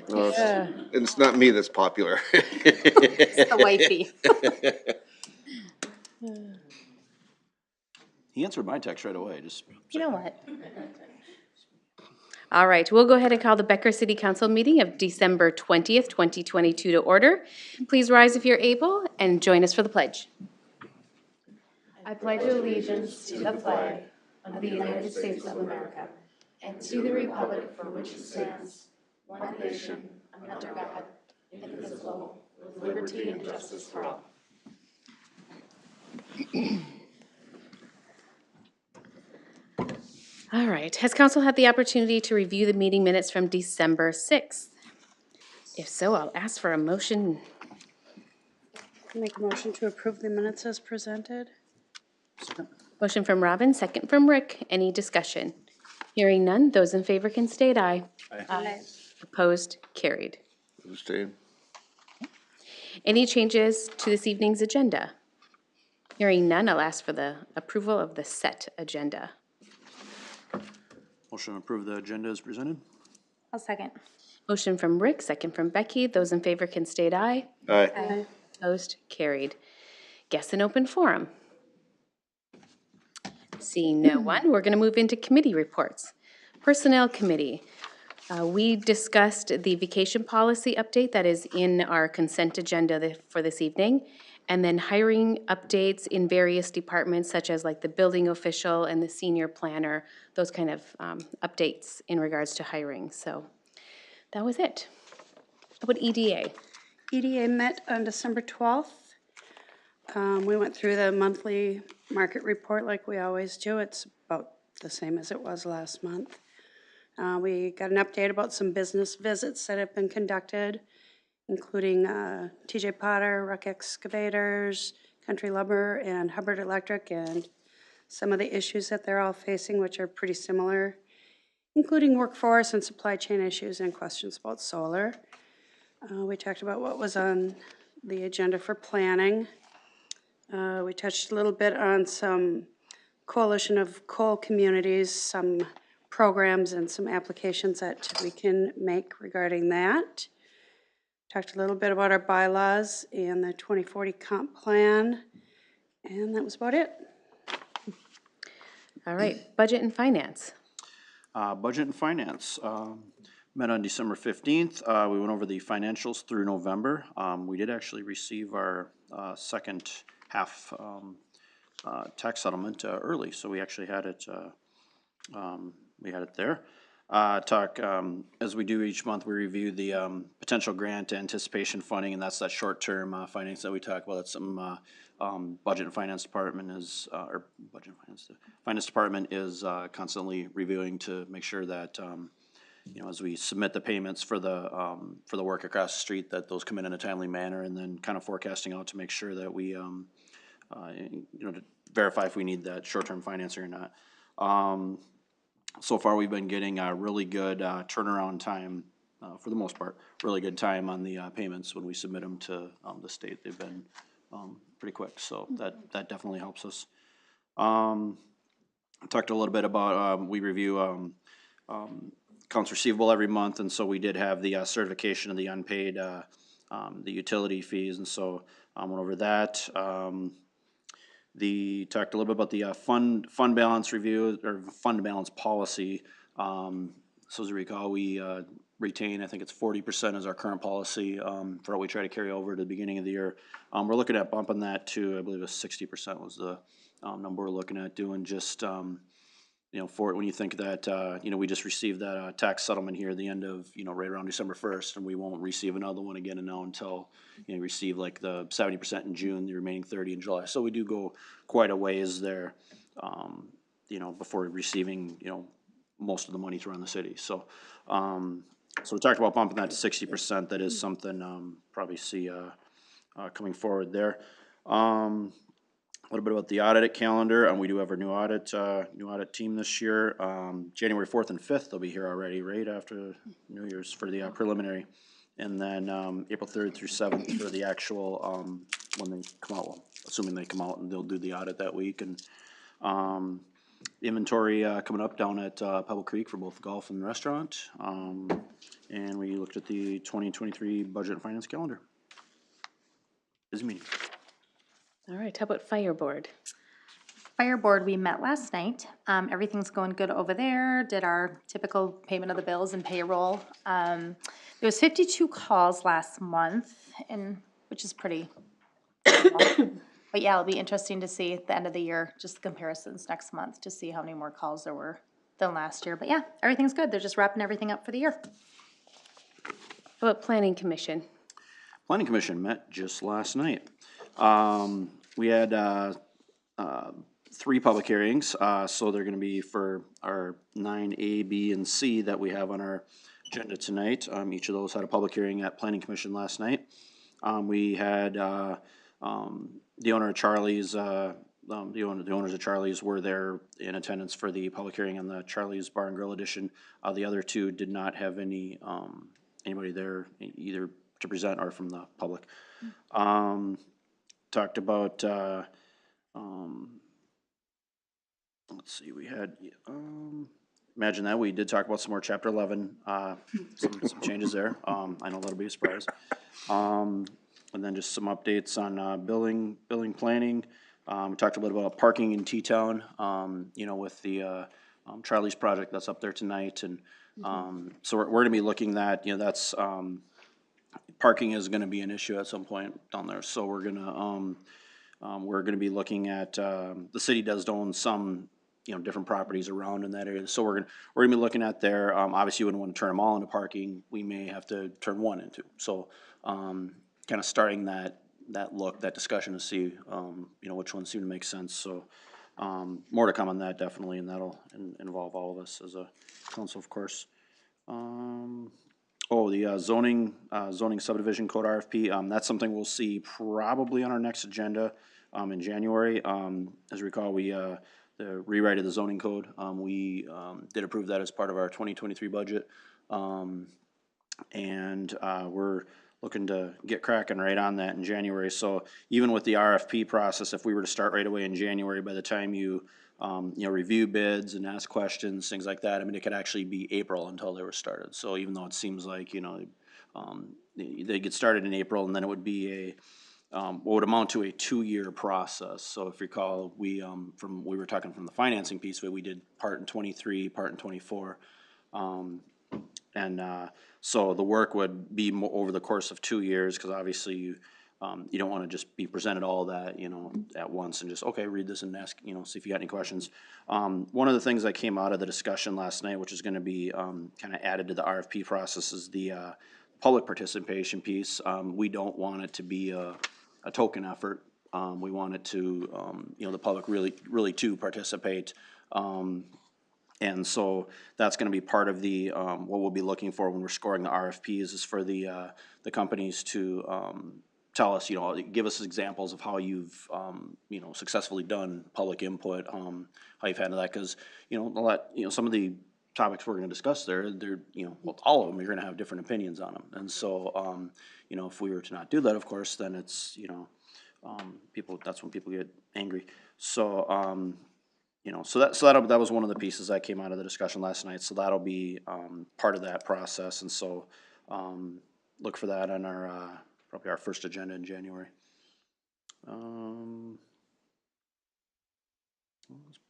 No, Yeah. it's not me that's popular. It's the wifey. He answered my text right away. Just You know what? All right, we'll go ahead and call the Becker City Council meeting of December 20th, 2022 to order. Please rise if you're able and join us for the pledge. I pledge allegiance to the flag of the United States of America and to the republic for which it stands, one nation, under God, indivisible, with liberty and justice for all. All right, has council had the opportunity to review the meeting minutes from December 6th? If so, I'll ask for a motion. Make a motion to approve the minutes as presented. second. Motion from Robin, second from Rick. Any discussion? Hearing none, those in favor can state aye. Aye. Opposed, carried. Abstain. Any changes to this evening's agenda? Hearing none, I'll ask for the approval of the set agenda. Motion to approve the agenda as presented. I'll second. Motion from Rick, second from Becky. Those in favor can state aye. Aye. Aye. Opposed, carried. Guest and open forum. Seeing no one, we're going to move into committee reports. Personnel Committee. We discussed the vacation policy update that is in our consent agenda for this evening, and then hiring updates in various departments such as like the building official and the senior planner, those kind of updates in regards to hiring. So that was it. How about EDA? EDA met on December 12th. We went through the monthly market report like we always do. It's about the same as it was last month. We got an update about some business visits that have been conducted, including TJ Potter, Ruck Excavators, Country Lumber, and Hubbard Electric, and some of the issues that they're all facing, which are pretty similar, including workforce and supply chain issues and questions about solar. We talked about what was on the agenda for planning. We touched a little bit on some coalition of coal communities, some programs and some applications that we can make regarding that. Talked a little bit about our bylaws and the 2040 comp plan, and that was about it. All right, Budget and Finance. Budget and Finance met on December 15th. We went over the financials through November. We did actually receive our second half tax settlement early, so we actually had it. We had it there. As we do each month, we review the potential grant anticipation funding, and that's that short-term finance that we talk about. That's something Budget and Finance Department is, or Budget and Finance, the Finance Department is constantly reviewing to make sure that you know, as we submit the payments for the work across the street, that those come in a timely manner, and then kind of forecasting out to make sure that we you know, to verify if we need that short-term financing or not. So far, we've been getting a really good turnaround time, for the most part, really good time on the payments when we submit them to the state. They've been pretty quick, so that definitely helps us. I talked a little bit about, we review accounts receivable every month, and so we did have the certification of the unpaid, the utility fees, and so went over that. Talked a little bit about the fund balance review, or fund balance policy. So as you recall, we retain, I think it's 40% is our current policy for what we try to carry over to the beginning of the year. We're looking at bumping that to, I believe it was 60% was the number we're looking at doing, just you know, for when you think that you know, we just received that tax settlement here at the end of, you know, right around December 1st, and we won't receive another one again now until, you know, receive like the 70% in June, the remaining 30 in July. So we do go quite a ways there, you know, before receiving, you know, most of the money to run the city. So so we talked about bumping that to 60%. That is something probably see coming forward there. A little bit about the audit calendar, and we do have our new audit team this year. January 4th and 5th, they'll be here already, right after New Year's for the preliminary, and then April 3rd through 7th for the actual when they come out. Well, assuming they come out and they'll do the audit that week, and inventory coming up down at Pebble Creek for both golf and restaurant. And we looked at the 2023 budget and finance calendar. Busy meeting. All right, how about Fire Board? Fire Board, we met last night. Everything's going good over there, did our typical payment of the bills and payroll. There was 52 calls last month, and, which is pretty. But yeah, it'll be interesting to see at the end of the year, just the comparisons next month, to see how many more calls there were than last year. But yeah, everything's good. They're just wrapping everything up for the year. How about Planning Commission? Planning Commission met just last night. We had 3 public hearings, so they're gonna be for our 9A, B, and C that we have on our agenda tonight. Each of those had a public hearing at Planning Commission last night. We had the owner of Charlie's, the owners of Charlie's were there in attendance for the public hearing on the Charlie's Bar and Grill edition. The other 2 did not have any, anybody there either to present or from the public. Talked about, let's see, we had, imagine that, we did talk about some more chapter 11, some changes there. I know that'll be a surprise. And then just some updates on billing planning. We talked a little about parking in T-Town, you know, with the Charlie's project that's up there tonight. And so we're gonna be looking at, you know, that's, parking is gonna be an issue at some point down there. So we're gonna be looking at, the city does own some, you know, different properties around in that area. So we're gonna be looking at there. Obviously, you wouldn't want to turn them all into parking. We may have to turn one into. So, kind of starting that discussion to see, you know, which ones seem to make sense. So, more to come on that definitely, and that'll involve all of us as a council, of course. The zoning subdivision code RFP, that's something we'll see probably on our next agenda, in January. As you recall, we, the rewrite of the zoning code, we, did approve that as part of our 2023 budget. We're looking to get cracking right on that in January. So even with the RFP process, if we were to start right away in January, by the time you review bids and ask questions, things like that, I mean, it could actually be April until they were started. So even though it seems like, you know, they get started in April, and then it would be what would amount to a 2-year process. So if you recall, we were talking from the financing piece of it, we did part in 23, part in 24. So the work would be more over the course of 2 years, because obviously you don't want to just be presented all that, you know, at once and just, okay, read this and ask, you know, see if you got any questions. One of the things that came out of the discussion last night, which is going to be kind of added to the RFP process, is the public participation piece. We don't want it to be a token effort. We want it to, you know, the public really to participate. And so that's gonna be part of the, what we'll be looking for when we're scoring the RFPs, is for the companies to, tell us, you know, give us examples of how you've, you know, successfully done public input, how you've handled that, cause, you know, some of the topics we're gonna discuss they're, you know, well, all of them, you're gonna have different opinions on them. And so, you know, if we were to not do that, of course, then it's, you know, that's when people get angry. So, you know, so that was one of the pieces that came out of the discussion last night. So that'll be part of that process, and so look for that on our probably our first agenda in January. That's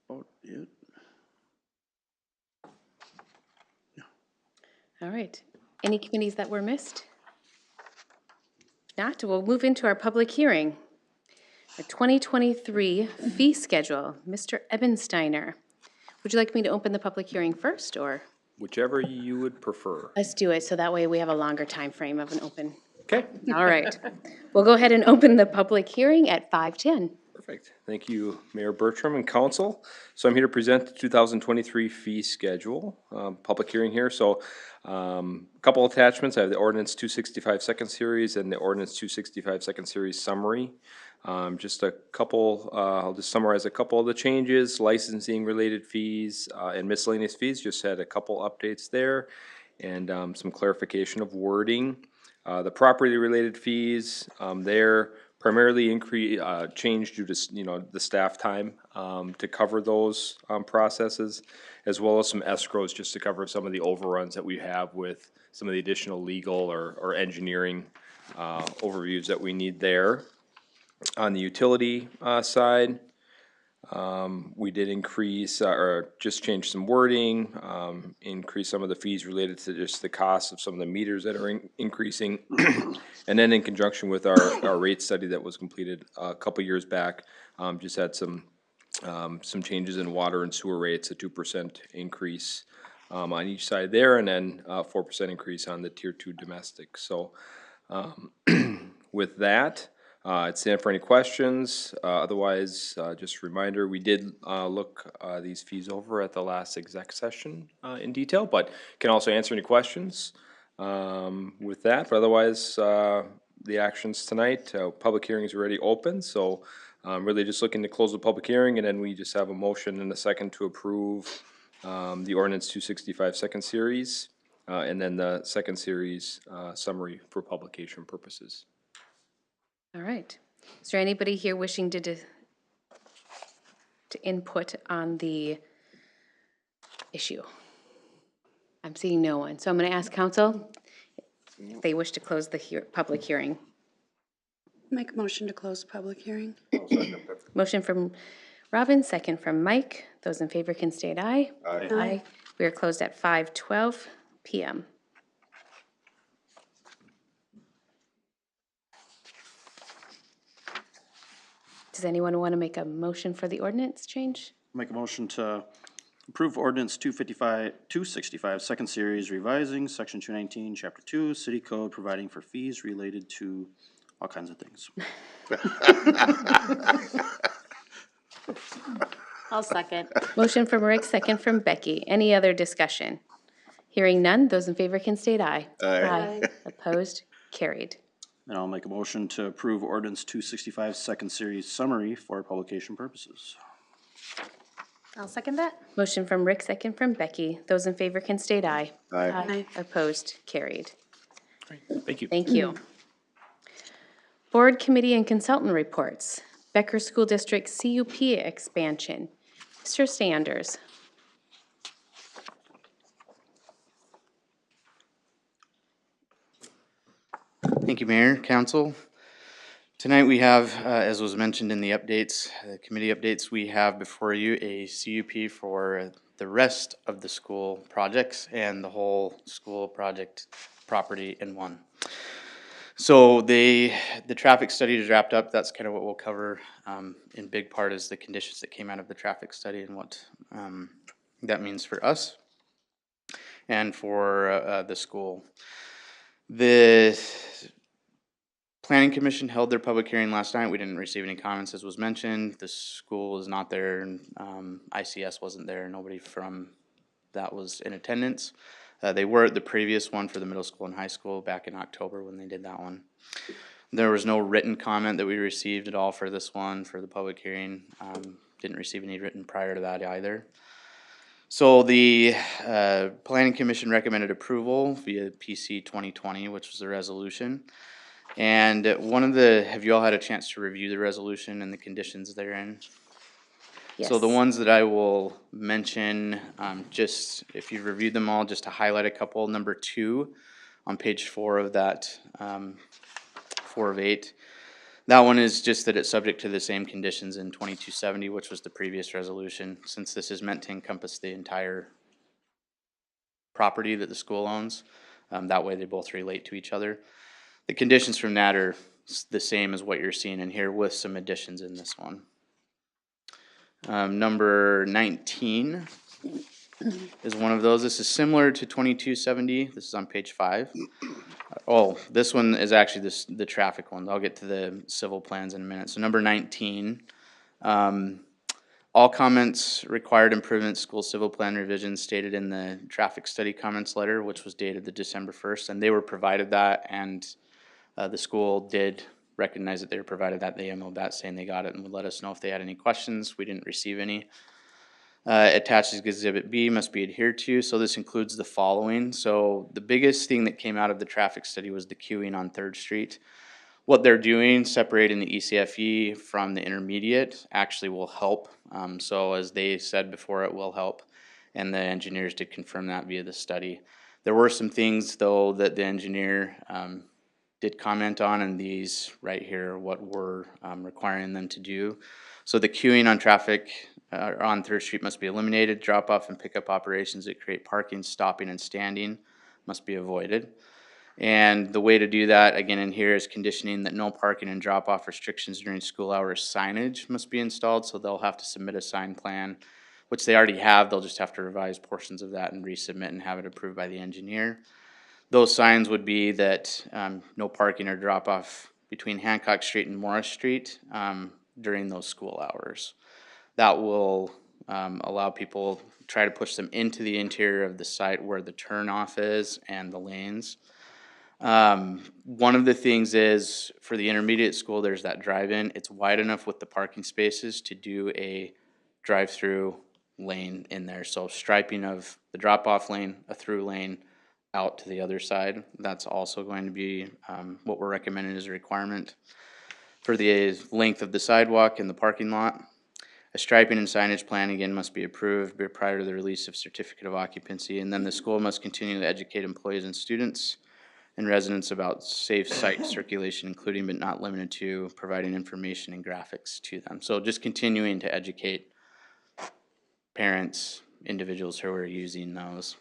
about it. All right. Any committees that were missed? If not, we'll move into our public hearing. Our 2023 fee schedule. Mr. Ebensteiner, would you like me to open the public hearing first, or? Whichever you would prefer. Let's do it, so that way we have a longer time frame of an open. Okay, All right. We'll go ahead and open the public hearing at 5:10. perfect. Thank you, Mayor Bertram and council. So I'm here to present the 2023 fee schedule, public hearing here. So a couple attachments. I have the ordinance 265 second series and the ordinance 265 second series summary. Just a couple, I'll just summarize a couple of the changes. Licensing related fees and miscellaneous fees, just had a couple updates there, and some clarification of wording. The property related fees, there primarily change due to, the staff time, to cover those, processes, as well as some escrows just to cover some of the overruns that we have with some of the additional legal or engineering, overviews that we need there. On the utility, side, we did increase, or just change some wording, increase some of the fees related to just the cost of some of the meters that are increasing. And then in conjunction with our rate study that was completed a couple years back, just had some changes in water and sewer rates, a 2% increase, on each side there, and then 4% increase on the tier 2 domestic. So, with that, I'd stand for any questions. Otherwise, just a reminder, we did look these fees over at the last exec session in detail, but can also answer any questions with that. But otherwise, the actions tonight, public hearing is already open, so really just looking to close the public hearing, and then we just have a motion and a second to approve the ordinance 265 second series, and then the second series summary for publication purposes. All right. Is there anybody here wishing to input on the issue? I'm seeing no one, so I'm going to ask council if they wish to close the public hearing. Make a motion to close the public hearing. Motion from Robin, second from Mike. Those in favor can state aye. Aye. Aye. We are closed at 5:12 p.m. Does anyone want to make a motion for the ordinance change? Make a motion to approve ordinance 265 second series, revising section 219, chapter 2, city code, providing for fees related to all kinds of things. I'll second. Motion from Rick, second from Becky. Any other discussion? Hearing none, those in favor can state aye. Aye. Opposed? Carried. And I'll make a motion to approve ordinance 265 second series summary for publication purposes. I'll second that. Motion from Rick, second from Becky. Those in favor can state aye. Aye. Opposed? Carried. Thank you. Thank you. Board, committee, and consultant reports. Becker School District CUP expansion. Mr. Sanders. Thank you, Mayor, Council. Tonight we have, as was mentioned in the updates, committee updates, we have before you a CUP for the rest of the school projects and the whole school project property in one. So the traffic study is wrapped up. That's kind of what we'll cover in big part is the conditions that came out of the traffic study and what that means for us and for the school. The Planning Commission held their public hearing last night. We didn't receive any comments, as was mentioned. The school is not there, and ICS wasn't there. Nobody from that was in attendance. They were at the previous one for the middle school and high school back in October when they did that one. There was no written comment that we received at all for this one, for the public hearing. Didn't receive any written prior to that either. So the Planning Commission recommended approval via PC 2020, which was the resolution. And have you all had a chance to review the resolution and the conditions therein? Yes. So the ones that I will mention, just if you've reviewed them all, just to highlight a couple. Number 2 on page 4 of that, 4 of 8. That one is just that it's subject to the same conditions in 2270, which was the previous resolution, since this is meant to encompass the entire property that the school owns. That way they both relate to each other. The conditions from that are the same as what you're seeing in here with some additions in this one. Number 19 is one of those. This is similar to 2270. This is on page 5. Oh, this one is actually the traffic one. I'll get to the civil plans in a minute. So number 19, all comments, required improvements, school civil plan revisions stated in the traffic study comments letter, which was dated the December 1st, and they were provided that, and the school did recognize that they were provided that. They emailed that saying they got it and would let us know if they had any questions. We didn't receive any. Attached as Exhibit B must be adhered to, so this includes the following. So the biggest thing that came out of the traffic study was the queuing on 3rd Street. what they're doing, separating the ECFE from the intermediate, actually will help. So as they said before, it will help. And the engineers did confirm that via the study. There were some things, though, that the engineer did comment on, and these right here are what we're requiring them to do. So the queuing on traffic on 3rd Street must be eliminated. Drop-off and pickup operations that create parking, stopping, and standing must be avoided. And the way to do that, again, in here is conditioning that no parking and drop-off restrictions during school hours signage must be installed, so they'll have to submit a sign plan, which they already have. They'll just have to revise portions of that and resubmit and have it approved by the engineer. Those signs would be that no parking or drop-off between Hancock Street and Morris Street during those school hours. That will allow people, try to push them into the interior of the site where the turnoff is and the lanes. One of the things is, for the intermediate school, there's that drive-in. It's wide enough with the parking spaces to do a drive-through lane in there. So striping of the drop-off lane, a through lane out to the other side. That's also going to be what we're recommending as a requirement. For the length of the sidewalk and the parking lot, a striping and signage plan again must be approved prior to the release of certificate of occupancy. And then the school must continue to educate employees and students and residents about safe site circulation, including but not limited to providing information and graphics to them. So just continuing to educate parents, individuals who are using those.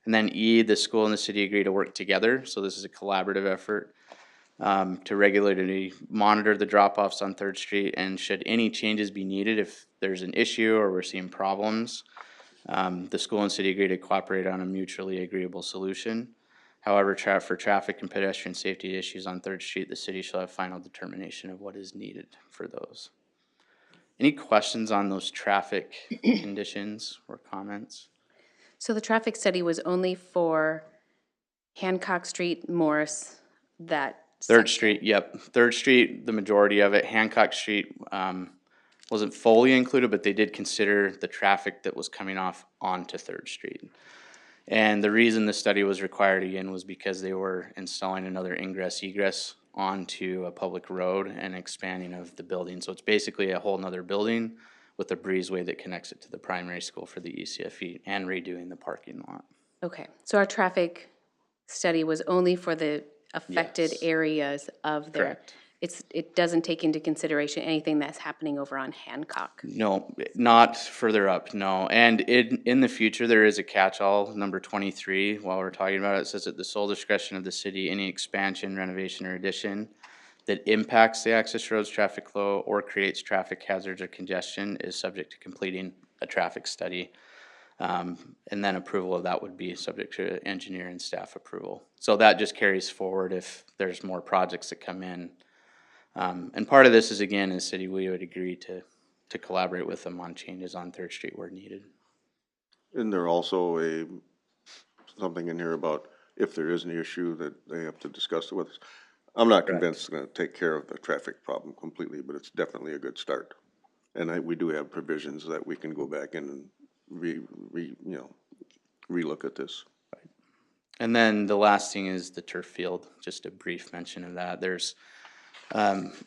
And then E, the school and the city agree to work together. So this is a collaborative effort to regularly monitor the drop-offs on 3rd Street, and should any changes be needed, if there's an issue or we're seeing problems, the school and city agree to cooperate on a mutually agreeable solution. However, for traffic and pedestrian safety issues on 3rd Street, the city shall have final determination of what is needed for those. Any questions on those traffic conditions or comments? So the traffic study was only for Hancock Street, Morris, that. 3rd Street, yep. 3rd Street, the majority of it. Hancock Street wasn't fully included, but they did consider the traffic that was coming off onto 3rd Street. And the reason the study was required again was because they were installing another ingress egress onto a public road and expanding of the building. So it's basically a whole nother building with a breezeway that connects it to the primary school for the ECFE, and redoing the parking lot. Okay, so our traffic study was only for the affected Yes. areas of there. Correct. It doesn't take into consideration anything that's happening over on Hancock. No, not further up, no. And in the future, there is a catch-all, number 23, while we're talking about it. It says at the sole discretion of the city, any expansion, renovation, or addition that impacts the access roads traffic flow or creates traffic hazards or congestion is subject to completing a traffic study. And then approval of that would be subject to engineer and staff approval. So that just carries forward if there's more projects that come in. And part of this is, again, as city, we would agree to collaborate with them on changes on 3rd Street where needed. Isn't there also something in here about if there is an issue that they have to discuss it with us? I'm not convinced it's gonna take care of the traffic problem completely, but it's definitely a good start. And we do have provisions that we can go back in and relook at this. And then the last thing is the turf field, just a brief mention of that. There's,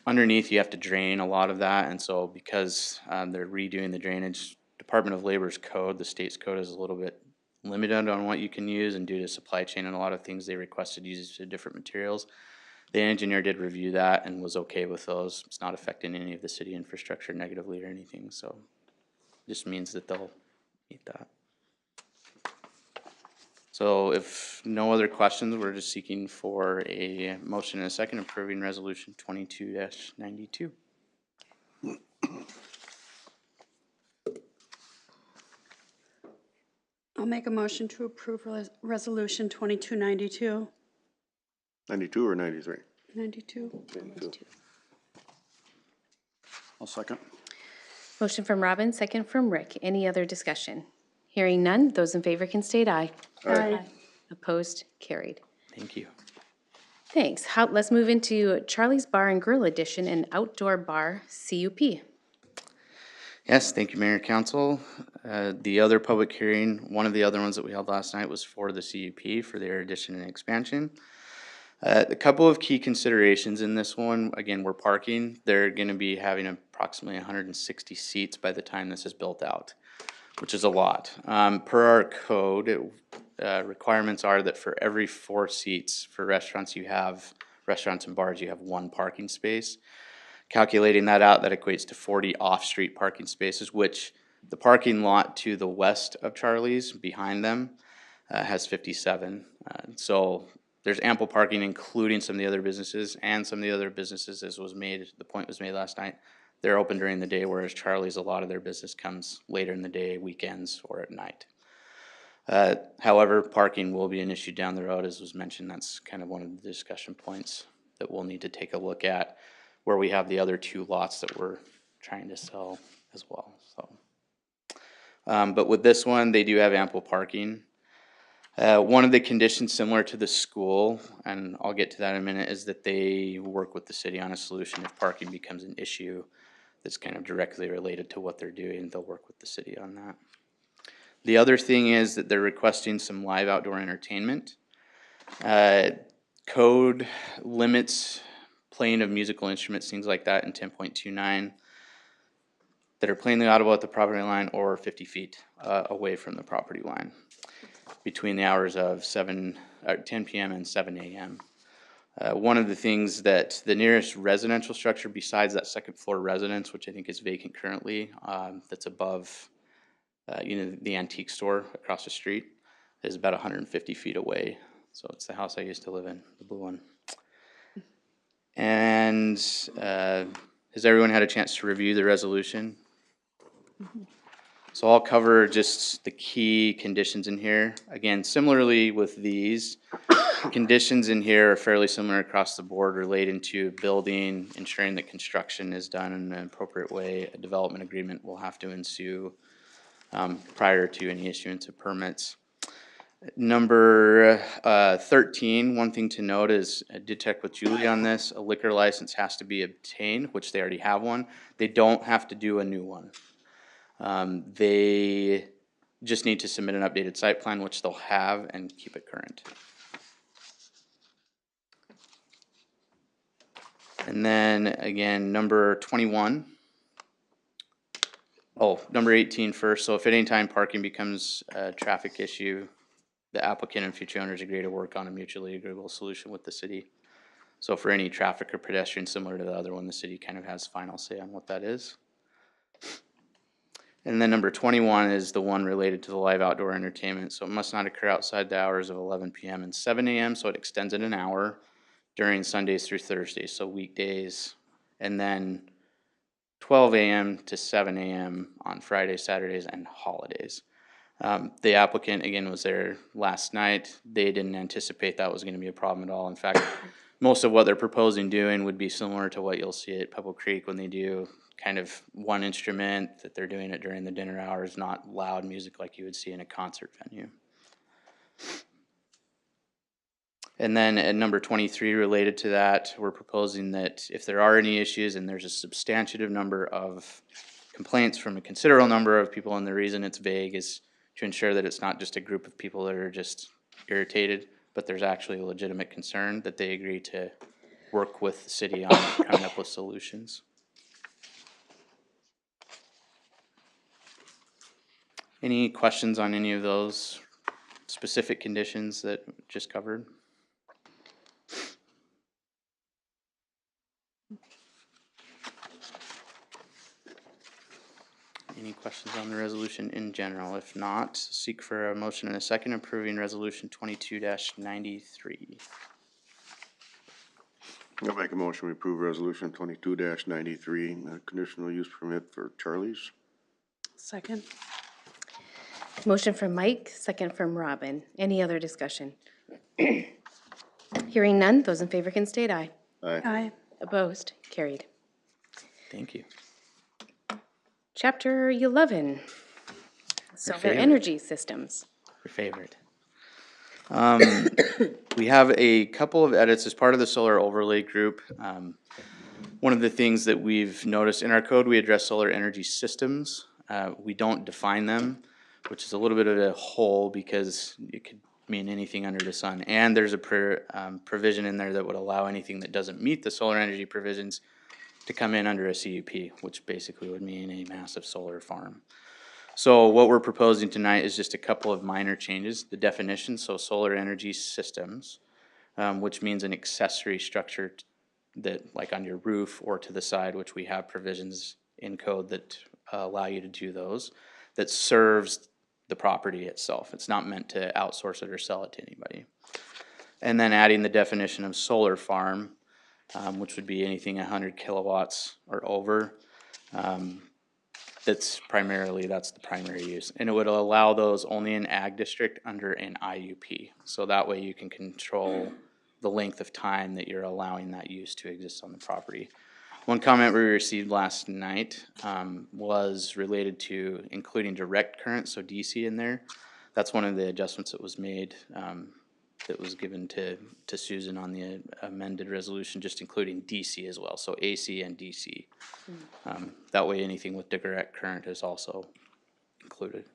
underneath you have to drain a lot of that, and so because they're redoing the drainage, Department of Labor's code, the state's code, is a little bit limited on what you can use, and due to supply chain and a lot of things, they requested use of different materials. The engineer did review that and was okay with those. It's not affecting any of the city infrastructure negatively or anything, so just means that they'll meet that. So if no other questions, we're just seeking for a motion and a second approving resolution 22-92. I'll make a motion to approve resolution 2292. 92 or 93? 92. I'll second. Motion from Robin, second from Rick. Any other discussion? Hearing none, those in favor can state aye. Aye. Opposed, carried. Thank you. Thanks. Let's move into Charlie's Bar and Grill Edition and Outdoor Bar CUP. Yes, thank you, Mayor and Council. The other public hearing, one of the other ones that we held last night, was for the CUP for their addition and expansion. A couple of key considerations in this one, again, we're parking. They're gonna be having approximately 160 seats by the time this is built out, which is a lot. Per our code, requirements are that for every 4 seats for restaurants and bars, you have 1 parking space. Calculating that out, that equates to 40 off-street parking spaces, which the parking lot to the west of Charlie's, behind them, has 57. So there's ample parking, including some of the other businesses, and some of the other businesses, as the point was made last night, they're open during the day, whereas Charlie's, a lot of their business comes later in the day, weekends, or at night. However, parking will be an issue down the road, as was mentioned. That's kind of one of the discussion points that we'll need to take a look at, where we have the other 2 lots that we're trying to sell as well, so. But with this one, they do have ample parking. One of the conditions similar to the school, and I'll get to that in a minute, is that they work with the city on a solution if parking becomes an issue that's kind of directly related to what they're doing. They'll work with the city on that. The other thing is that they're requesting some live outdoor entertainment. Code limits playing of musical instruments, things like that, in 10.29 that are plainly audible at the property line or 50 feet away from the property line between the hours of 10 p.m. and 7 a.m. One of the things that the nearest residential structure besides that second floor residence, which I think is vacant currently, that's above the antique store across the street, is about 150 feet away. So it's the house I used to live in, the blue one. And has everyone had a chance to review the resolution? So I'll cover just the key conditions in here. Again, similarly with these, conditions in here are fairly similar across the board relating to building, ensuring that construction is done in an appropriate way. A development agreement will have to ensue prior to any issuance of permits. Number 13, one thing to note is, I did check with Julie on this, a liquor license has to be obtained, which they already have one. They don't have to do a new one. They just need to submit an updated site plan, which they'll have, and keep it current. And then again, number 21. Number 18 first. So if at any time parking becomes a traffic issue, the applicant and future owners agree to work on a mutually agreeable solution with the city. So for any traffic or pedestrian similar to the other one, the city kind of has final say on what that is. And then number 21 is the one related to the live outdoor entertainment. So it must not occur outside the hours of 11 p.m. and 7 a.m. So it extends it an hour during Sundays through Thursdays, so weekdays, and then 12 a.m. to 7 a.m. on Fridays, Saturdays, and holidays. The applicant, again, was there last night. They didn't anticipate that was going to be a problem at all. In fact, most of what they're proposing doing would be similar to what you'll see at Pebble Creek when they do kind of one instrument, that they're doing it during the dinner hours, not loud music like you would see in a concert venue. And then at number 23, related to that, we're proposing that if there are any issues and there's a substantive number of complaints from a considerable number of people, and the reason it's vague is to ensure that it's not just a group of people that are just irritated, but there's actually a legitimate concern, that they agree to work with the city on coming up with solutions. Any questions on any of those specific conditions that just covered? Any questions on the resolution in general? If not, seek for a motion and a second approving resolution 22-93. I'll make a motion, we approve resolution 22-93, conditional use permit for Charlie's. Second. Motion from Mike, second from Robin. Any other discussion? Hearing none, those in favor can state aye. Aye. Aye. Opposed? Carried. Thank you. Chapter 11, solar favorite. energy systems. Your favorite. We have a couple of edits as part of the solar overlay group. One of the things that we've noticed in our code, we address solar energy systems. We don't define them, which is a little bit of a hole because it could mean anything under the sun. And there's a provision in there that would allow anything that doesn't meet the solar energy provisions to come in under a CUP, which basically would mean a massive solar farm. So what we're proposing tonight is just a couple of minor changes. The definition, so solar energy systems, which means an accessory structure that, like on your roof or to the side, which we have provisions in code that allow you to do those, that serves the property itself. It's not meant to outsource it or sell it to anybody. And then adding the definition of solar farm, which would be anything 100 kilowatts or over. That's the primary use. And it would allow those only in ag district under an IUP. So that way you can control the length of time that you're allowing that use to exist on the property. One comment we received last night was related to including direct current, so DC in there. That's one of the adjustments that was made, that was given to Susan on the amended resolution, just including DC as well, so AC and DC. That way anything with direct current is also included.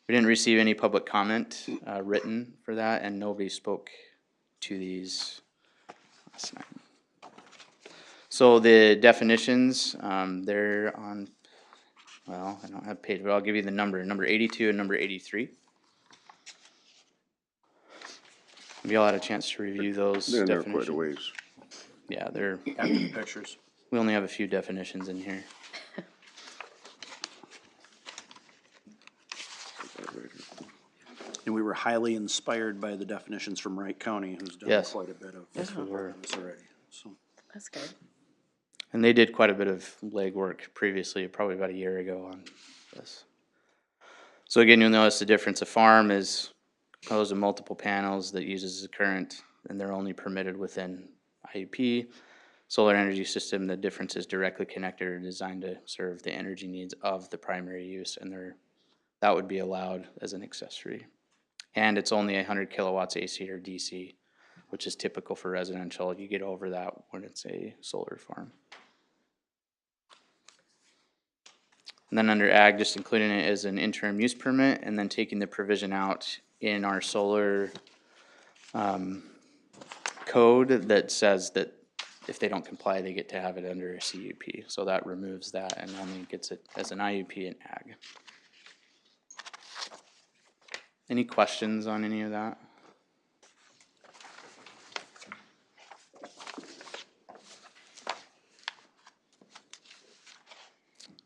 We didn't receive any public comment written for that, and nobody spoke to these last night. So the definitions, they're on, well, I don't have page, but I'll give you the number 82 and number 83. We all had a chance to review those They're in there definitions. quite a ways. Yeah, they're, After the pictures. we only have a few definitions in here. And we were highly inspired by the definitions from Wright County, who's done Yes. quite a bit of Yes, we were. this already, so. That's good. And they did quite a bit of legwork previously, probably about a year ago on this. So again, you'll notice the difference. A farm is composed of multiple panels that uses the current, and they're only permitted within IUP. Solar energy system, the difference is directly connected or designed to serve the energy needs of the primary use, and that would be allowed as an accessory. And it's only 100 kilowatts AC or DC, which is typical for residential. You get over that when it's a solar farm. And then under ag, just including it as an interim use permit, and then taking the provision out in our solar code that says that if they don't comply, they get to have it under a CUP. So that removes that and only gets it as an IUP in ag. Any questions on any of that?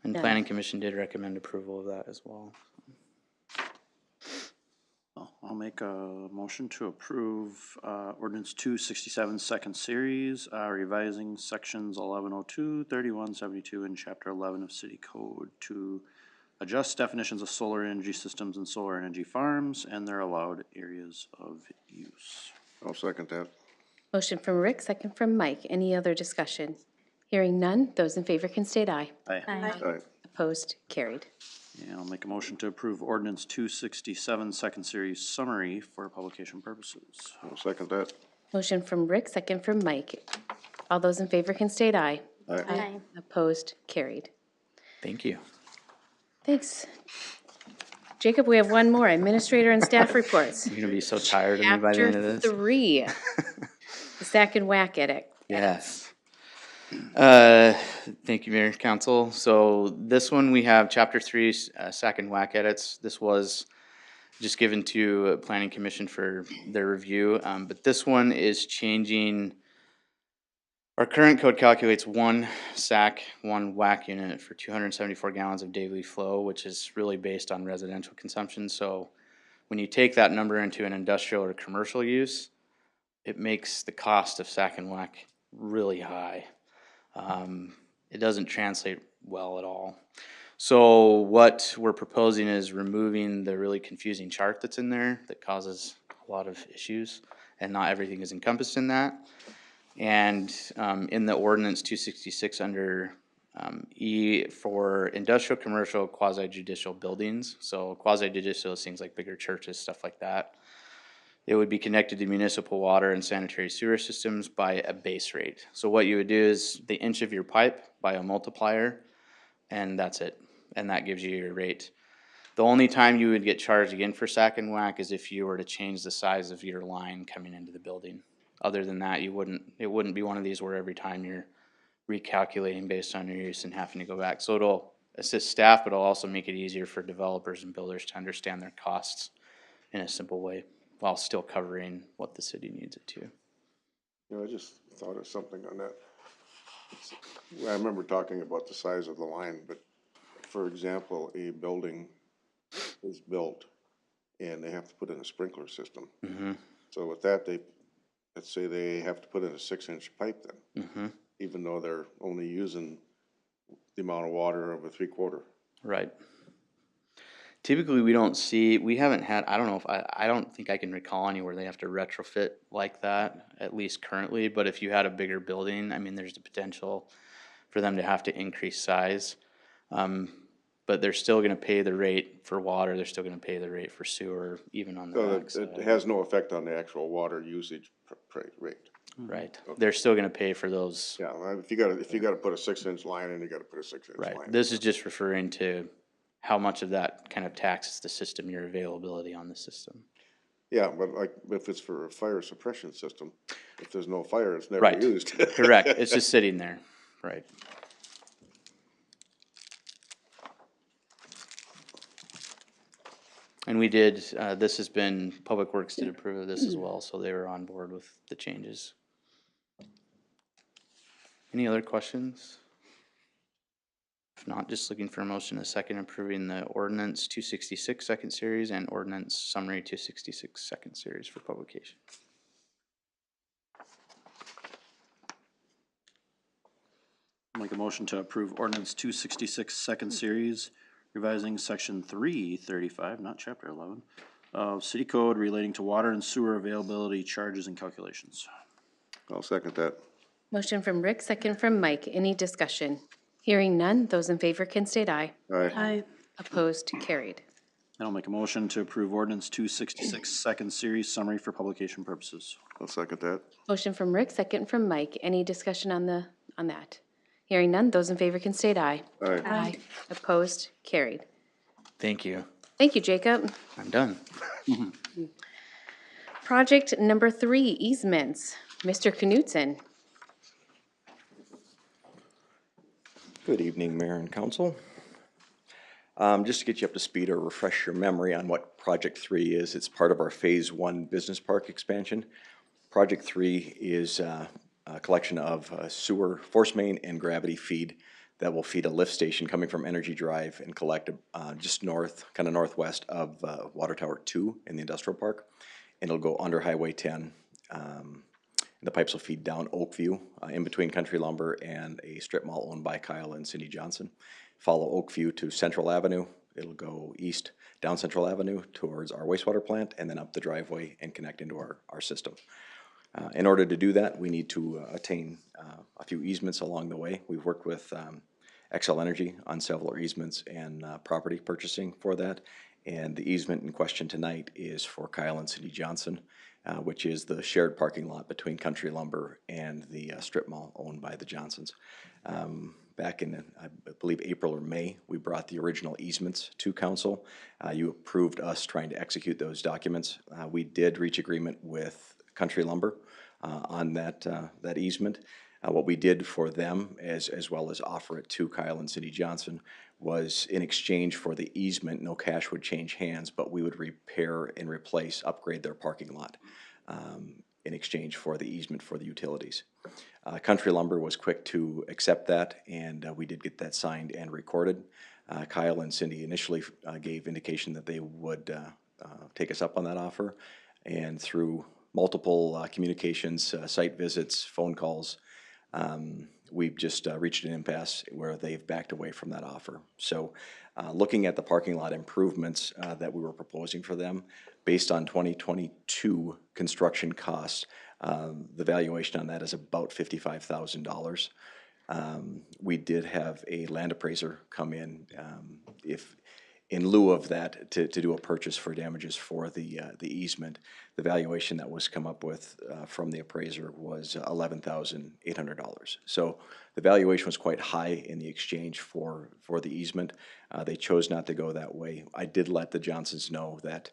And No. Planning Commission did recommend approval of that as well. I'll make a motion to approve ordinance 267 second series, revising sections 1102, 3172, and chapter 11 of city code to adjust definitions of solar energy systems and solar energy farms and their allowed areas of use. I'll second that. Motion from Rick, second from Mike. Any other discussion? Hearing none, those in favor can state aye. Aye. Aye. Opposed, carried. And I'll make a motion to approve ordinance 267 second series summary for publication purposes. I'll second that. Motion from Rick, second from Mike. All those in favor can state aye. Aye. Opposed, carried. Thank you. Thanks. Jacob, we have one more, administrator and staff reports. You're gonna be so tired of me by the end of Chapter this. 3, the Sack and Whack Edit. Yes. Thank you, Mayor, Council. So this one, we have Chapter 3, Sack and Whack edits. This was just given to Planning Commission for their review, but this one is changing. Our current code calculates 1 sack, 1 whack unit for 274 gallons of daily flow, which is really based on residential consumption. So when you take that number into an industrial or commercial use, it makes the cost of sack and whack really high. It doesn't translate well at all. So what we're proposing is removing the really confusing chart that's in there that causes a lot of issues, and not everything is encompassed in that. And in the ordinance 266 under E for industrial, commercial, quasi-judicial buildings, so quasi-judicial is things like bigger churches, stuff like that. It would be connected to municipal water and sanitary sewer systems by a base rate. So what you would do is the inch of your pipe by a multiplier, and that's it. And that gives you your rate. The only time you would get charged again for sack and whack is if you were to change the size of your line coming into the building. Other than that, it wouldn't be one of these where every time you're recalculating based on your use and having to go back. So it'll assist staff, but it'll also make it easier for developers and builders to understand their costs in a simple way while still covering what the city needs it to. You know, I just thought of something on that. I remember talking about the size of the line, but for example, a building is built and they have to put in a sprinkler system. So with that, let's say they have to put in a 6-inch pipe then, even though they're only using the amount of water of a 3/4. Right. Typically, we haven't had, I don't know if, I don't think I can recall anywhere they have to retrofit like that, at least currently, but if you had a bigger building, I mean, there's the potential for them to have to increase size. But they're still gonna pay the rate for water, they're still gonna pay the rate for sewer, even on the So backside. it has no effect on the actual water usage rate. Right, they're still gonna pay for those, Yeah, if you gotta put a 6-inch line in, you gotta put a 6-inch right. line. This is just referring to how much of that kind of taxes the system, your availability on the system. Yeah, but like, if it's for a fire suppression system, if there's no fire, it's never Right. used. Correct, it's just sitting there, right. And we did, this has been, Public Works did approve of this as well, so they were on board with the changes. Any other questions? If not, just looking for a motion, a second approving the ordinance 266 second series and ordinance summary 266 second series for publication. Make a motion to approve ordinance 266 second series, revising section 335, not chapter 11, of city code relating to water and sewer availability charges and calculations. I'll second that. Motion from Rick, second from Mike. Any discussion? Hearing none, those in favor can state aye. Aye. Aye. Opposed, carried. And I'll make a motion to approve ordinance 266 second series summary for publication purposes. I'll second that. Motion from Rick, second from Mike. Any discussion on that? Hearing none, those in favor can state aye. Aye. Aye. Opposed, carried. Thank you. Thank you, Jacob. I'm done. Project number 3, easements. Mr. Knutson. Good evening, Mayor and Council. Just to get you up to speed or refresh your memory on what Project 3 is, it's part of our Phase 1 Business Park expansion. Project 3 is a collection of sewer, force main, and gravity feed that will feed a lift station coming from Energy Drive and collect just north, kind of northwest of Water Tower 2 in the industrial park. And it'll go under Highway 10. The pipes will feed down Oakview, in between Country Lumber and a strip mall owned by Kyle and Cindy Johnson. Follow Oakview to Central Avenue. It'll go east down Central Avenue towards our wastewater plant and then up the driveway and connect into our system. In order to do that, we need to attain a few easements along the way. We've worked with Xcel Energy on several easements and property purchasing for that. And the easement in question tonight is for Kyle and Cindy Johnson, which is the shared parking lot between Country Lumber and the strip mall owned by the Johnsons. Back in, I believe, April or May, we brought the original easements to council. You approved us trying to execute those documents. We did reach agreement with Country Lumber on that easement. What we did for them, as well as offer it to Kyle and Cindy Johnson, was in exchange for the easement, no cash would change hands, but we would repair and replace, upgrade their parking lot in exchange for the easement for the utilities. Country Lumber was quick to accept that, and we did get that signed and recorded. Kyle and Cindy initially gave indication that they would take us up on that offer, and through multiple communications, site visits, phone calls, we've just reached an impasse where they've backed away from that offer. So looking at the parking lot improvements that we were proposing for them, based on 2022 construction costs, the valuation on that is about $55,000. We did have a land appraiser come in. in lieu of that, to do a purchase for damages for the easement. The valuation that was come up with from the appraiser was $11,800. So the valuation was quite high in the exchange for the easement. They chose not to go that way. I did let the Johnsons know that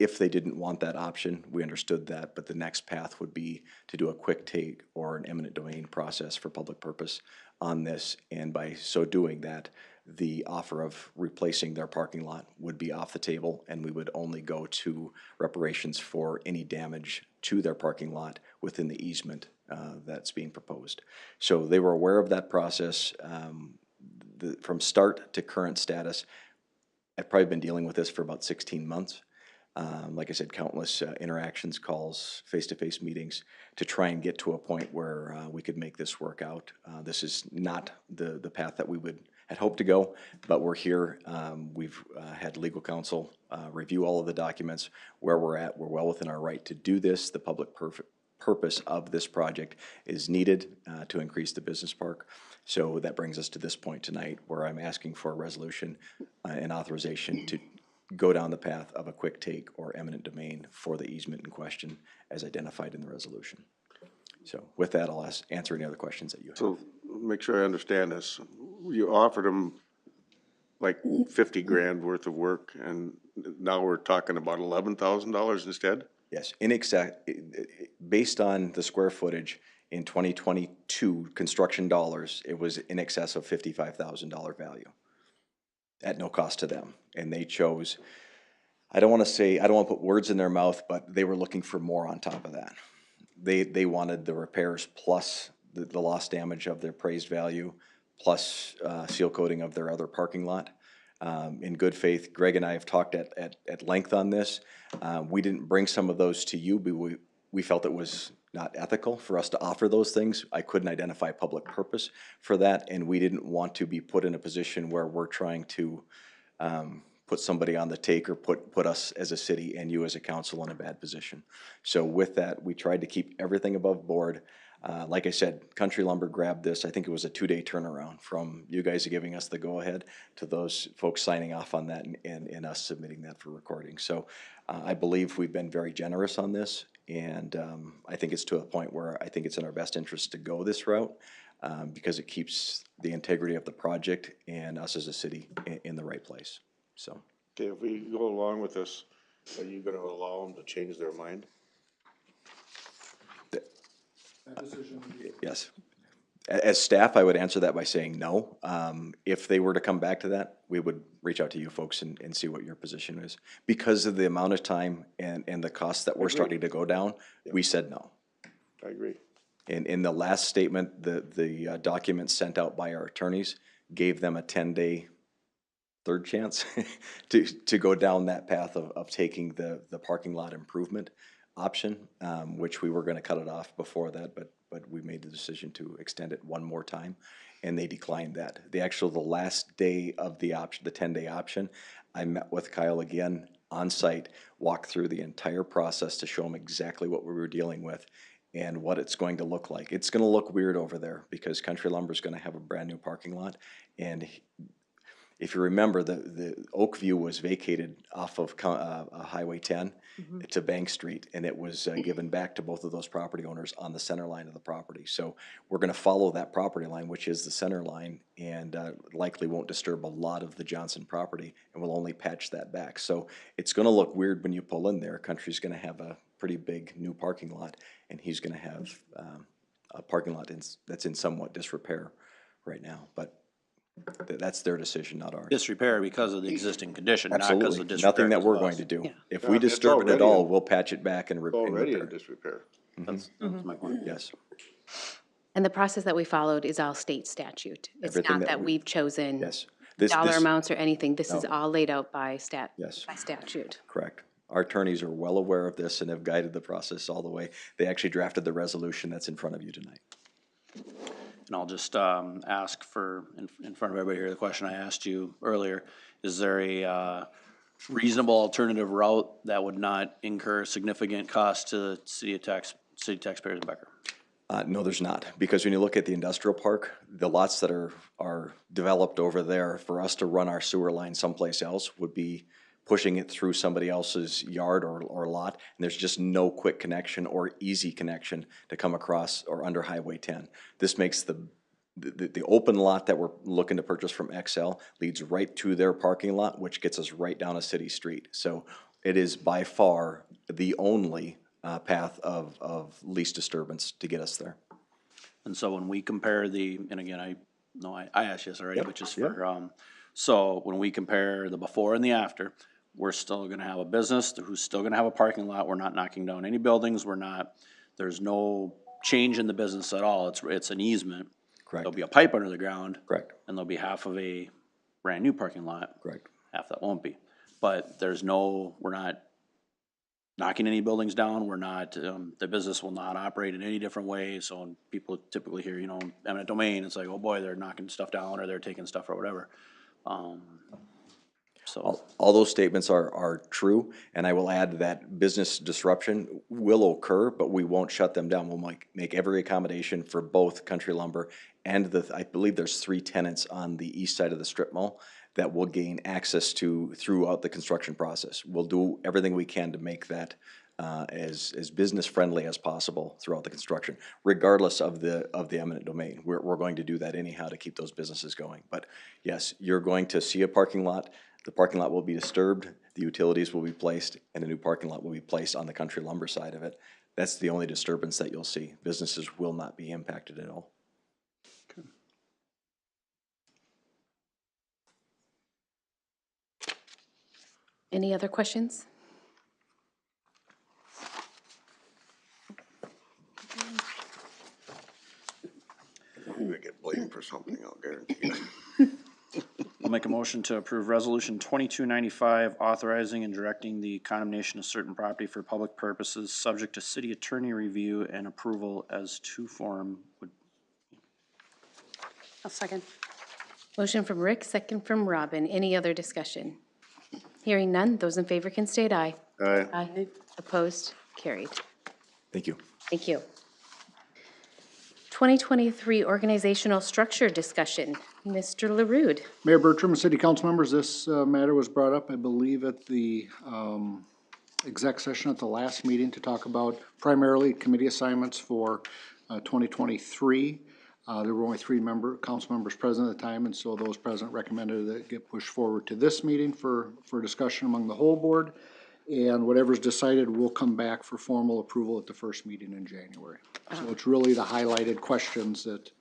if they didn't want that option, we understood that, but the next path would be to do a quick take or an eminent domain process for public purpose on this, and by so doing that, the offer of replacing their parking lot would be off the table, and we would only go to reparations for any damage to their parking lot within the easement that's being proposed. So they were aware of that process. From start to current status, I've probably been dealing with this for about 16 months. Like I said, countless interactions, calls, face-to-face meetings to try and get to a point where we could make this work out. This is not the path that we had hoped to go, but we're here. We've had legal counsel review all of the documents. Where we're at, we're well within our right to do this. The public purpose of this project is needed to increase the business park. So that brings us to this point tonight where I'm asking for a resolution and authorization to go down the path of a quick take or eminent domain for the easement in question as identified in the resolution. So with that, I'll answer any other questions that you have. So make sure I understand this. You offered them like 50 grand worth of work, and now we're talking about $11,000 instead? Yes, based on the square footage in 2022 construction dollars, it was in excess of $55,000 value at no cost to them. And they chose, I don't want to put words in their mouth, but they were looking for more on top of that. They wanted the repairs plus the lost damage of their appraised value, plus seal coating of their other parking lot. In good faith, Greg and I have talked at length on this. We didn't bring some of those to you, but we felt it was not ethical for us to offer those things. I couldn't identify public purpose for that, and we didn't want to be put in a position where we're trying to put somebody on the take or put us as a city and you as a council in a bad position. So with that, we tried to keep everything above board. Like I said, Country Lumber grabbed this. I think it was a 2-day turnaround from you guys giving us the go-ahead to those folks signing off on that and us submitting that for recording. So I believe we've been very generous on this, and I think it's to a point where I think it's in our best interest to go this route because it keeps the integrity of the project and us as a city in the right place. So. Okay, if we go along with this, are you gonna allow them to change their mind? Yes. As staff, I would answer that by saying no. If they were to come back to that, we would reach out to you folks and see what your position is. Because of the amount of time and the costs that we're starting to go down, we said no. I agree. In the last statement, the documents sent out by our attorneys gave them a 10-day third chance to go down that path of taking the parking lot improvement option, which we were gonna cut it off before that, but we made the decision to extend it one more time, and they declined that. The last day of the option, the 10-day option, I met with Kyle again on site, walked through the entire process to show him exactly what we were dealing with and what it's going to look like. It's gonna look weird over there because Country Lumber is gonna have a brand new parking lot, and if you remember, the Oakview was vacated off of Highway 10 to Bank Street, and it was given back to both of those property owners on the center line of the property. So we're gonna follow that property line, which is the center line, and likely won't disturb a lot of the Johnson property, and we'll only patch that back. So it's gonna look weird when you pull in there. Country's gonna have a pretty big new parking lot, and he's gonna have a parking lot that's in somewhat disrepair right now, but that's their decision, not ours. Disrepair because of the existing condition, not because Absolutely, of disrepair. nothing that we're because of going us. to do. Yeah. If we It's disturb it at already all, in- we'll patch it back and It's already in repair. disrepair. That's my point. Yes, And the process that we followed is all state statute. It's Everything not that that we- we've chosen yes. dollar amounts or anything. This is No. all laid out by Yes. by statute. Correct. Our attorneys are well aware of this and have guided the process all the way. They actually drafted the resolution that's in front of you tonight. And I'll just ask for, in front of everybody here, the question I asked you earlier, is there a reasonable alternative route that would not incur significant cost to the city taxpayers in Becker? No, there's not, because when you look at the industrial park, the lots that are developed over there, for us to run our sewer line someplace else would be pushing it through somebody else's yard or lot, and there's just no quick connection or easy connection to come across or under Highway 10. This makes the open lot that we're looking to purchase from XL leads right to their parking lot, which gets us right down a city street. So it is by far the only path of least disturbance to get us there. And so when we compare and again, I know I asked you this already, but just for, so when we compare the before and the after, we're still gonna have a business who's still gonna have a parking lot. We're not knocking down any buildings. There's no change in the business at all. It's an easement. Correct. There'll be a pipe under the ground. Correct. And there'll be half of a brand-new parking lot. Correct. Half that won't be. But we're not knocking any buildings down. We're not, the business will not operate in any different way. So when people typically hear, eminent domain, it's like, oh boy, they're knocking stuff down or they're taking stuff or whatever. So, All those statements are true, and I will add that business disruption will occur, but we won't shut them down. We'll make every accommodation for both Country Lumber and I believe there's 3 tenants on the east side of the strip mall that will gain access to throughout the construction process. We'll do everything we can to make that as business friendly as possible throughout the construction, regardless of the eminent domain. We're going to do that anyhow to keep those businesses going. But yes, you're going to see a parking lot. The parking lot will be disturbed, the utilities will be placed, and a new parking lot will be placed on the Country Lumber side of it. That's the only disturbance that you'll see. Businesses will not be impacted at all. Any other questions? I'm gonna get blamed for something, I'll guarantee you. I'll make a motion to approve resolution 2295, authorizing and directing the condemnation of certain property for public purposes, subject to city attorney review and approval as to form would. I'll second. Motion from Rick, second from Robin. Any other discussion? Hearing none, those in favor can state aye. Aye. Aye. Opposed? Carried. Thank you. Thank you. 2023 organizational structure discussion. Mr. LaRude. Mayor Bertram, city council members, this matter was brought up, I believe, at the exec session at the last meeting to talk about primarily committee assignments for 2023. There were only 3 council members present at the time, and so those present recommended that it get pushed forward to this meeting for discussion among the whole board. And whatever's decided will come back for formal approval at the first meeting in January. So it's really the highlighted questions that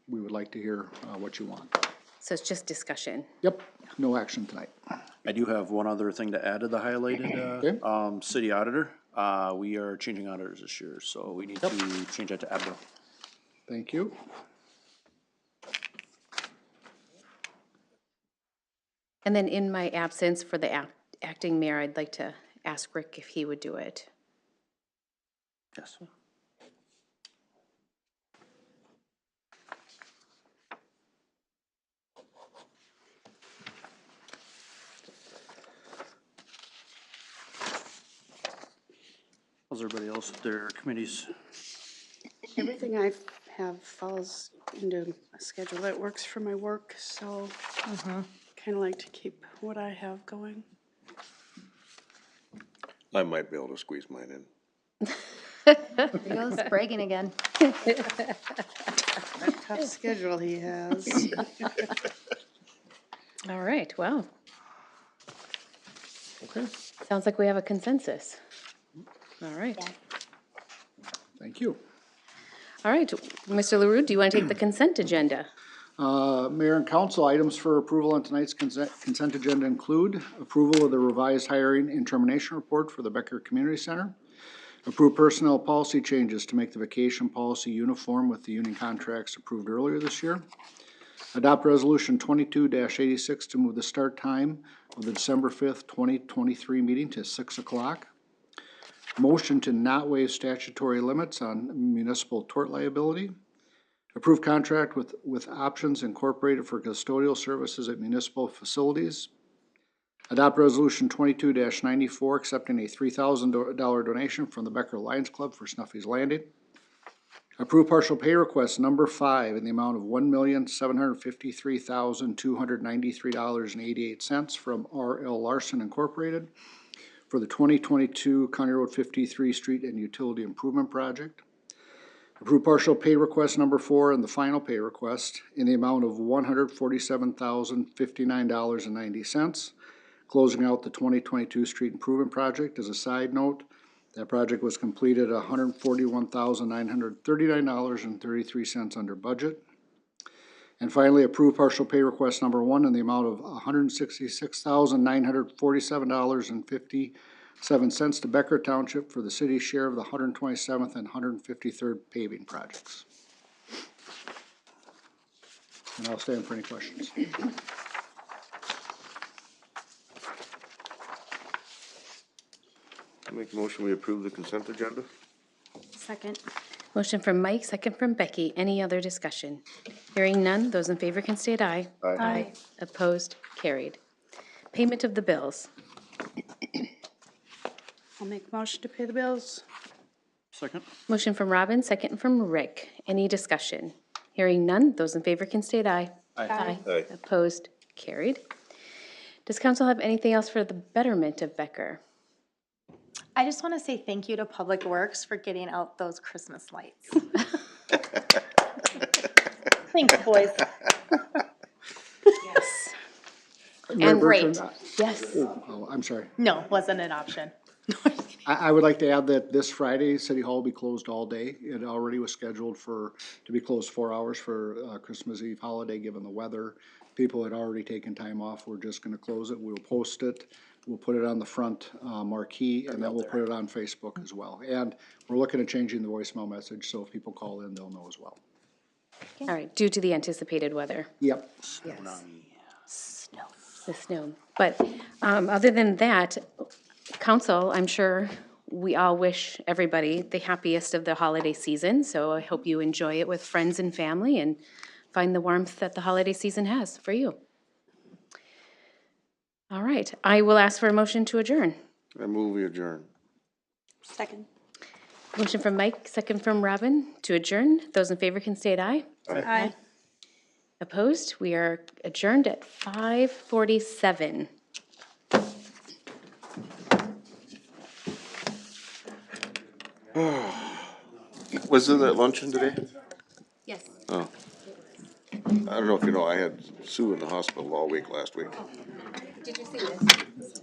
we would like to hear what you want. So it's just discussion. Yep, no action tonight. I do have one other thing to add to the highlighted, city auditor. We are changing auditors this year, so we need to change that to Abdo. Thank you. And then in my absence for the acting mayor, I'd like to ask Rick if he would do it. Yes. How's everybody else with their committees? Everything I have falls into a schedule that works for my work, so kind of like to keep what I have going. I might be able to squeeze mine in. There he goes, bragging again. Tough schedule he has. All right, well, Okay, sounds like we have a consensus. All right. thank you. All right, Mr. LaRue, do you want to take the consent agenda? Mayor and council, items for approval on tonight's consent agenda include approval of the revised hiring and termination report for the Becker Community Center, approve personnel policy changes to make the vacation policy uniform with the union contracts approved earlier this year, adopt resolution 22-86 to move the start time of the December 5th, 2023 meeting to 6 o'clock, motion to not waive statutory limits on municipal tort liability, approve contract with Options Incorporated for custodial services at municipal facilities, adopt resolution 22-94 accepting a $3,000 donation from the Becker Lions Club for Snuffy's Landing, Approve partial pay request number 5 in the amount of $1,753,293.88 from R.L. Larson Incorporated for the 2022 County Road 53 Street and Utility Improvement Project. Approve partial pay request number 4 and the final pay request in the amount of $147,059.90, closing out the 2022 Street Improvement Project. As a side note, that project was completed at $141,939.33 under budget. And finally, approve partial pay request number 1 in the amount of $166,947.57 to Becker Township for the city's share of the 127th and 153rd paving projects. And I'll stand for any questions. I make a motion, we approve the consent agenda? Second. Motion from Mike, second from Becky. Any other discussion? Hearing none, those in favor can state aye. Aye. Opposed, carried. Payment of the bills. I'll make a motion to pay the bills. Second? Motion from Robin, second from Rick. Any discussion? Hearing none, those in favor can state aye. Aye. Aye. Opposed, carried. Does council have anything else for the betterment of Becker? I just want to say thank you to Public Works for getting out those Christmas lights. Thanks, boys. Yes. And Great. Yes. Oh, I'm sorry. No, wasn't an option. I would like to add that this Friday, City Hall will be closed all day. It already was scheduled to be closed 4 hours for Christmas Eve holiday, given the weather. People had already taken time off. We're just gonna close it. We'll post it. We'll put it on the front marquee, and then we'll put it on Facebook as well. And we're looking at changing the voicemail message, so if people call in, they'll know as well. All right, due to the anticipated weather. Yep. Yes. The snow. But other than that, council, I'm sure we all wish everybody the happiest of the holiday season. So I hope you enjoy it with friends and family and find the warmth that the holiday season has for you. All right, I will ask for a motion to adjourn. I move we adjourn. Second. Motion from Mike, second from Robin to adjourn. Those in favor can state aye. Aye. Opposed? We are adjourned at 5:47. Was it at luncheon today? Yes. Oh. I don't know if you know, I had Sue in the hospital all week last week. Did you see this?